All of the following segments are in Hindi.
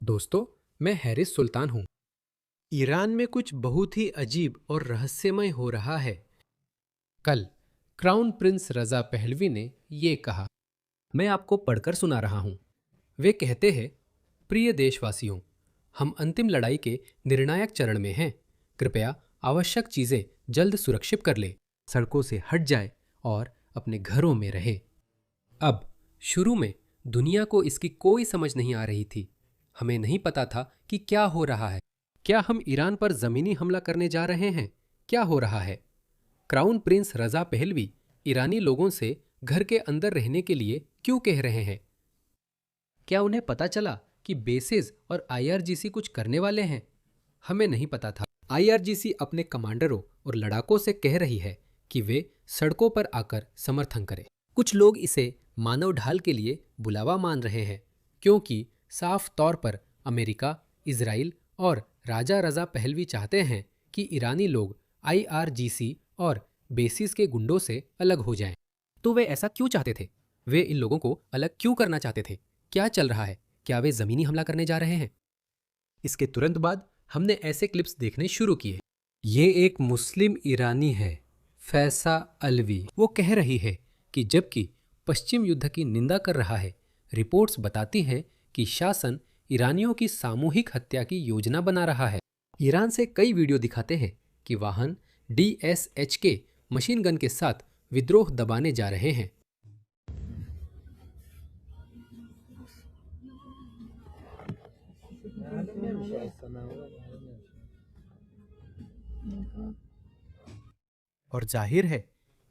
दोस्तों, मैं हैरिस सुल्तान हूँ। ईरान में कुछ बहुत ही अजीब और रहस्यमय हो रहा है। कल क्राउन प्रिंस रजा पहलवी ने ये कहा। मैं आपको पढ़कर सुना रहा हूँ। वे कहते हैं, प्रिय देशवासियों, हम अंतिम लड़ाई के निर्णायक चरण में हैं। कृपया आवश्यक चीजें जल्द सुरक्षित कर ले, सड़कों से हट जाए और अपने घरों में रहे। अब शुरू में दुनिया को इसकी कोई समझ नहीं आ रही थी। हमें नहीं पता था कि क्या हो रहा है। क्या हम ईरान पर जमीनी हमला करने जा रहे हैं? क्या हो रहा है? क्राउन प्रिंस रजा पहलवी ईरानी लोगों से घर के अंदर रहने के लिए क्यों कह रहे हैं? क्या उन्हें पता चला कि बेसेस और आईआरजीसी कुछ करने वाले हैं? हमें नहीं पता था। आईआरजीसी अपने कमांडरों और लड़ाकों से कह रही है कि वे सड़कों पर आकर समर्थन करें। कुछ लोग इसे मानव ढाल के लिए बुलावा मान रहे हैं, क्योंकि साफ तौर पर अमेरिका, इजराइल और राजा रजा पहलवी चाहते हैं कि ईरानी लोग आईआरजीसी और बेसिस के गुंडों से अलग हो जाएं। तो वे ऐसा क्यों चाहते थे? वे इन लोगों को अलग क्यों करना चाहते थे? क्या चल रहा है? क्या वे जमीनी हमला करने जा रहे हैं? इसके तुरंत बाद हमने ऐसे क्लिप्स देखने शुरू किए। ये एक मुस्लिम ईरानी है, फैसा अलवी। वो कह रही है कि जबकि पश्चिम युद्ध की निंदा कर रहा है, रिपोर्ट्स बताती हैं कि शासन ईरानियों की सामूहिक हत्या की योजना बना रहा है। ईरान से कई वीडियो दिखाते हैं कि वाहन डीएसएच के मशीन गन के साथ विद्रोह दबाने जा रहे हैं। और जाहिर है,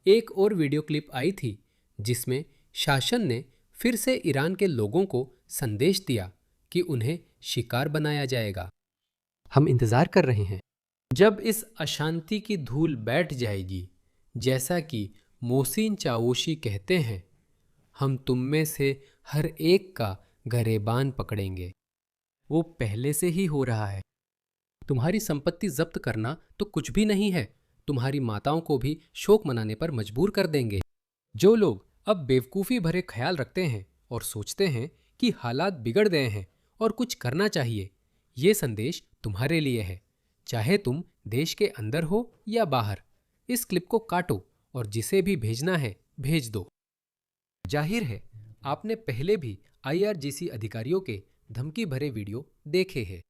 एक और वीडियो क्लिप आई थी जिसमें शासन ने फिर से ईरान के लोगों को संदेश दिया कि उन्हें शिकार बनाया जाएगा। हम इंतजार कर रहे हैं जब इस अशांति की धूल बैठ जाएगी। जैसा कि मोहसिन चावोशी कहते हैं, हम तुम में से हर एक का गरेबान पकड़ेंगे। वो पहले से ही हो रहा है। तुम्हारी संपत्ति जब्त करना तो कुछ भी नहीं है, तुम्हारी माताओं को भी शोक मनाने पर मजबूर कर देंगे। जो लोग अब बेवकूफ़ी भरे ख्याल रखते हैं और सोचते हैं कि हालात बिगड़ गए हैं और कुछ करना चाहिए, ये संदेश तुम्हारे लिए है। चाहे तुम देश के अंदर हो या बाहर, इस क्लिप को काटो और जिसे भी भेजना है भेज दो। जाहिर है, आपने पहले भी आईआरजीसी अधिकारियों के धमकी भरे वीडियो देखे हैं।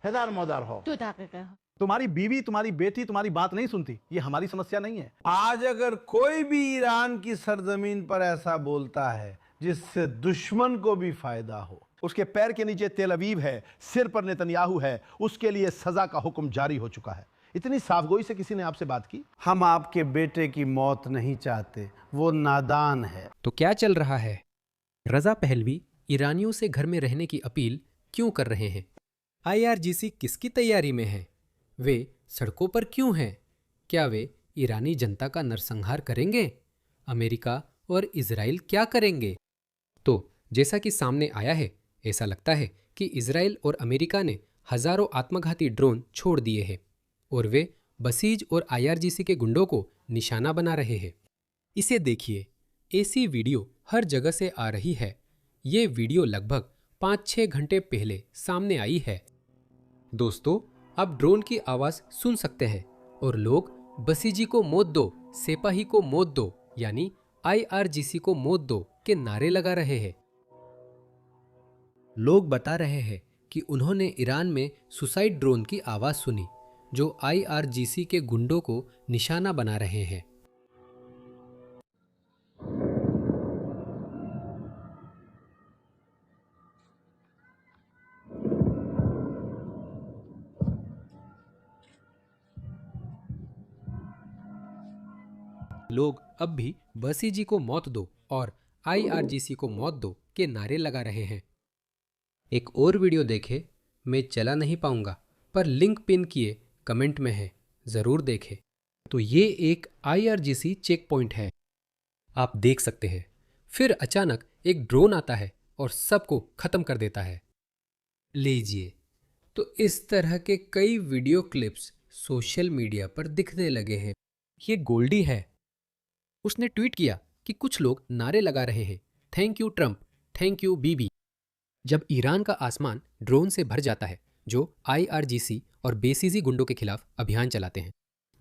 हैदार मदार हो 2 दक़ीक़े तुम्हारी बीवी, तुम्हारी बेटी तुम्हारी बात नहीं सुनती, ये हमारी समस्या नहीं है। आज अगर कोई भी ईरान की सरजमीन पर ऐसा बोलता है जिससे दुश्मन को भी फायदा हो, उसके पैर के नीचे तेल अवीव है, सिर पर नेतन्याहू है, उसके लिए सजा का हुक्म जारी हो चुका है। इतनी साफगोई से किसी ने आपसे बात की? हम आपके बेटे की मौत नहीं चाहते, वो नादान है। तो क्या चल रहा है? रजा पहलवी ईरानियों से घर में रहने की अपील क्यों कर रहे हैं? आईआरजीसी किसकी तैयारी में है? वे सड़कों पर क्यों हैं? क्या वे ईरानी जनता का नरसंहार करेंगे? अमेरिका और इजराइल क्या करेंगे? तो जैसा कि सामने आया है, ऐसा लगता है कि इजराइल और अमेरिका ने हजारों आत्मघाती ड्रोन छोड़ दिए हैं और वे बसीज और आईआरजीसी के गुंडों को निशाना बना रहे हैं। इसे देखिए, ऐसी वीडियो हर जगह से आ रही है। ये वीडियो लगभग 5-6 घंटे पहले सामने आई है। दोस्तों, आप ड्रोन की आवाज सुन सकते हैं और लोग बसीजी को मौत दो, सिपाही को मौत दो, यानी आईआरजीसी को मौत दो के नारे लगा रहे हैं। लोग बता रहे हैं कि उन्होंने ईरान में सुसाइड ड्रोन की आवाज सुनी जो आईआरजीसी के गुंडों को निशाना बना रहे हैं। लोग अब भी बसीजी को मौत दो और आईआरजीसी को मौत दो के नारे लगा रहे हैं। एक और वीडियो देखें, मैं चला नहीं पाऊंगा, पर लिंक पिन किए कमेंट में है, ज़रूर देखें। तो ये एक आईआरजीसी चेक पॉइंट है, आप देख सकते हैं। फिर अचानक एक ड्रोन आता है और सबको ख़त्म कर देता है। लीजिए, तो इस तरह के कई वीडियो क्लिप्स सोशल मीडिया पर दिखने लगे हैं। ये गोल्डी है। उसने ट्वीट किया कि कुछ लोग नारे लगा रहे हैं, thank you Trump, thank you Bibi. जब ईरान का आसमान ड्रोन से भर जाता है जो IRGC और बेसीजी गुंडों के खिलाफ अभियान चलाते हैं।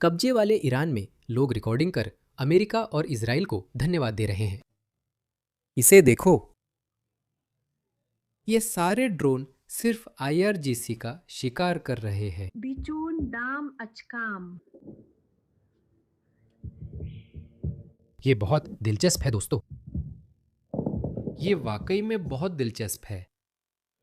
कब्जे वाले ईरान में लोग रिकॉर्डिंग कर अमेरिका और इजराइल को धन्यवाद दे रहे हैं। इसे देखो, ये सारे ड्रोन सिर्फ IRGC का शिकार कर रहे हैं। बिचून दाम अचकाम। ये बहुत दिलचस्प है दोस्तों, ये वाकई में बहुत दिलचस्प है।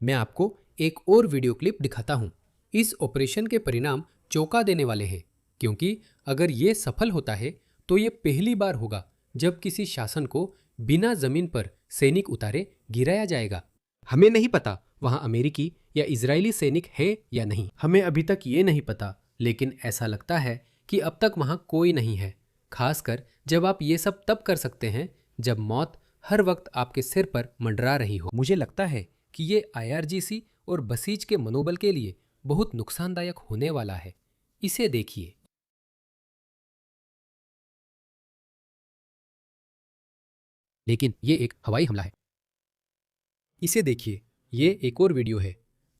मैं आपको एक और वीडियो क्लिप दिखाता हूं। इस ऑपरेशन के परिणाम चौंका देने वाले हैं, क्योंकि अगर ये सफल होता है तो ये पहली बार होगा जब किसी शासन को बिना जमीन पर सैनिक उतारे गिराया जाएगा। हमें नहीं पता वहां अमेरिकी या इजरायली सैनिक है या नहीं, हमें अभी तक ये नहीं पता, लेकिन ऐसा लगता है कि अब तक वहां कोई नहीं है। खासकर जब आप ये सब तब कर सकते हैं जब मौत हर वक्त आपके सिर पर मंडरा रही हो। मुझे लगता है कि ये IRGC और बसीज के मनोबल के लिए बहुत नुकसानदायक होने वाला है। इसे देखिए। लेकिन ये एक हवाई हमला है। इसे देखिए, ये एक और वीडियो है।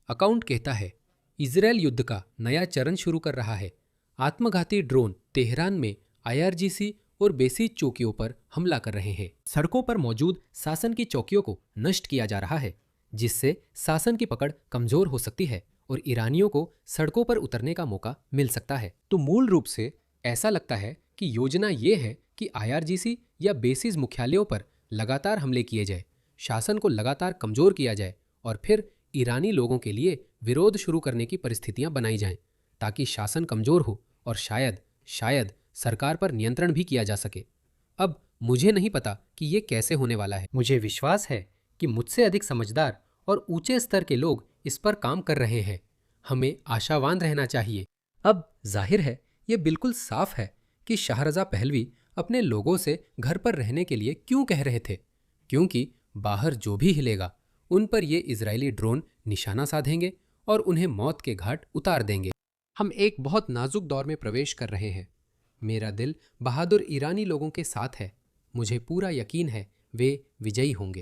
अकाउंट कहता है इजरायल युद्ध का नया चरण शुरू कर रहा है। आत्मघाती ड्रोन तेहरान में IRGC और बेसीज चौकियों पर हमला कर रहे हैं। सड़कों पर मौजूद शासन की चौकियों को नष्ट किया जा रहा है, जिससे शासन की पकड़ कमजोर हो सकती है और ईरानियों को सड़कों पर उतरने का मौका मिल सकता है। तो मूल रूप से ऐसा लगता है कि योजना ये है कि IRGC या बेसीज मुख्यालयों पर लगातार हमले किए जाए, शासन को लगातार कमजोर किया जाए और फिर ईरानी लोगों के लिए विरोध शुरू करने की परिस्थितियां बनाई जाएं, ताकि शासन कमजोर हो और शायद सरकार पर नियंत्रण भी किया जा सके। अब मुझे नहीं पता कि ये कैसे होने वाला है। मुझे विश्वास है कि मुझसे अधिक समझदार और ऊंचे स्तर के लोग इस पर काम कर रहे हैं। हमें आशावान रहना चाहिए। अब जाहिर है, ये बिल्कुल साफ है कि शाहरज़ा पहलवी अपने लोगों से घर पर रहने के लिए क्यों कह रहे थे, क्योंकि बाहर जो भी हिलेगा उन पर ये इजरायली ड्रोन निशाना साधेंगे और उन्हें मौत के घाट उतार देंगे। हम एक बहुत नाजुक दौर में प्रवेश कर रहे हैं। मेरा दिल बहादुर ईरानी लोगों के साथ है। मुझे पूरा यकीन है वे विजयी होंगे।